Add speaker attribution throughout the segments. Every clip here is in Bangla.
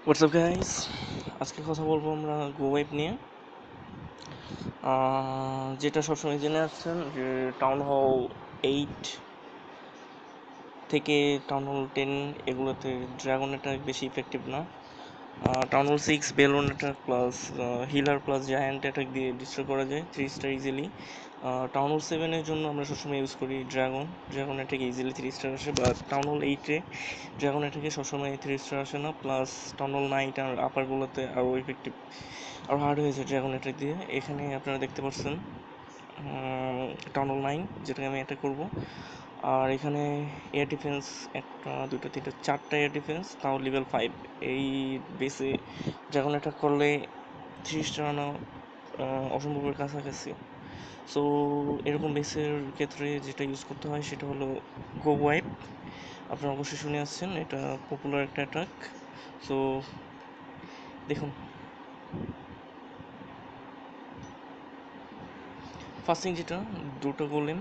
Speaker 1: হোয়াটসঅ্যাপ গাইস, আজকে কথা বলবো আমরা গো ওয়েব নিয়ে। যেটা সবসময় জেনে আসছেন যে টাউন হল 8 থেকে টাউন হল 10 এগুলোতে ড্রাগন অ্যাটাক বেশি ইফেক্টিভ না। Town hall 6 balloon attack plus healer plus giant attack দিয়ে ডিস্ট্রয় করা যায় 3 স্টার ইজিলি। টাউন হল 7-এর জন্য আমরা সবসময় ইউজ করি ড্রাগন অ্যাটাক ইজিলি 3 স্টার আসে, বা টাউন হল 8-এ ড্রাগন অ্যাটাকে সবসময় 3 স্টার আসে না, প্লাস টাউন হল 9 আর আপারগুলোতে আরও ইফেক্টিভ আরও হার্ড হয়েছে ড্রাগন অ্যাটাক দিয়ে। এখানে আপনারা দেখতে পাচ্ছেন টাউন হল 9 যেটাকে আমি অ্যাটাক করবো। আর এখানে এয়ার ডিফেন্স একটা দুটো তিনটা চারটা এয়ার ডিফেন্স, তাও লেভেল 5। এই বেসে ড্রাগন অ্যাটাক করলে 3 স্টার আনা অসম্ভবের কাছাকাছি। সো এরকম বেসের ক্ষেত্রে যেটা ইউজ করতে হয় সেটা হলো গো ওয়াইপ। আপনারা অবশ্যই শুনে আসছেন, এটা পপুলার একটা অ্যাটাক। সো দেখুন, ফার্স্ট থিং যেটা, দুটো গোলেম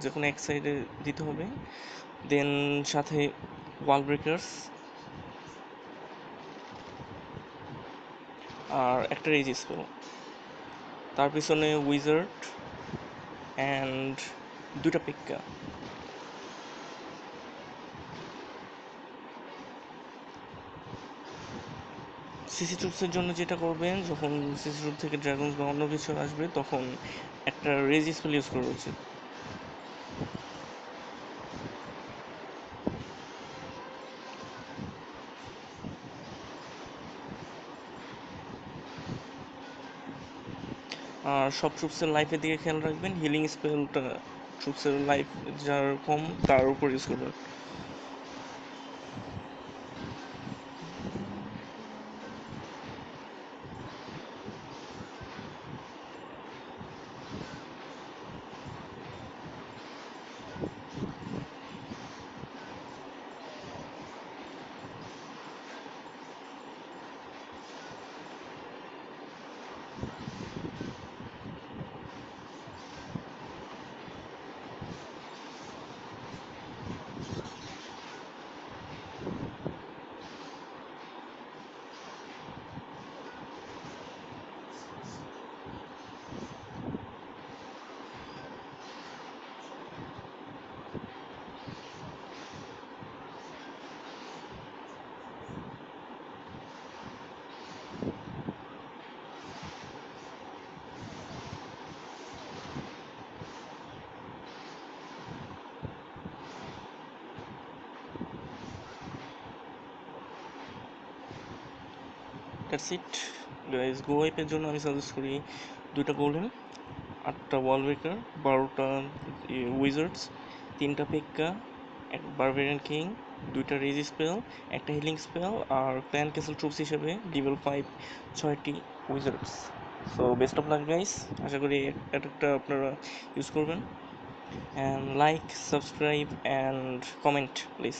Speaker 1: যে কোনো এক সাইডে দিতে হবে, দেন সাথে ওয়াল ব্রেকার্স আর একটা রেজ স্পেল, তার পিছনে উইজার্ড অ্যান্ড দুটা পিক্কা। সিসি ট্রুপসের জন্য যেটা করবেন, যখন সিসি ট্রুপ থেকে ড্রাগনস বা অন্য কিছু আসবে তখন একটা রেজ স্পেল ইউজ করা উচিত। আর সব ট্রুপসের লাইফের দিকে খেয়াল রাখবেন, হিলিং স্পেলটা ট্রুপসের লাইফ যার কম তার উপর ইউজ করবেন। That's it guys. গো ওয়াইপের জন্য আমি সাজেস্ট করি দুইটা গোলেম, 8টা ওয়াল ব্রেকার, 12টা উইজার্ডস, 3টা পেক্কা, এক বারবেরিয়ান কিং, দুইটা রেজ স্পেল, একটা হিলিং স্পেল, আর ক্ল্যান ক্যাসেল ট্রুপস হিসেবে লেভেল 5 6টি wizards. So best of luck guys, আশা করি একটা আপনারা ইউজ করবেন। And like, subscribe and comment please.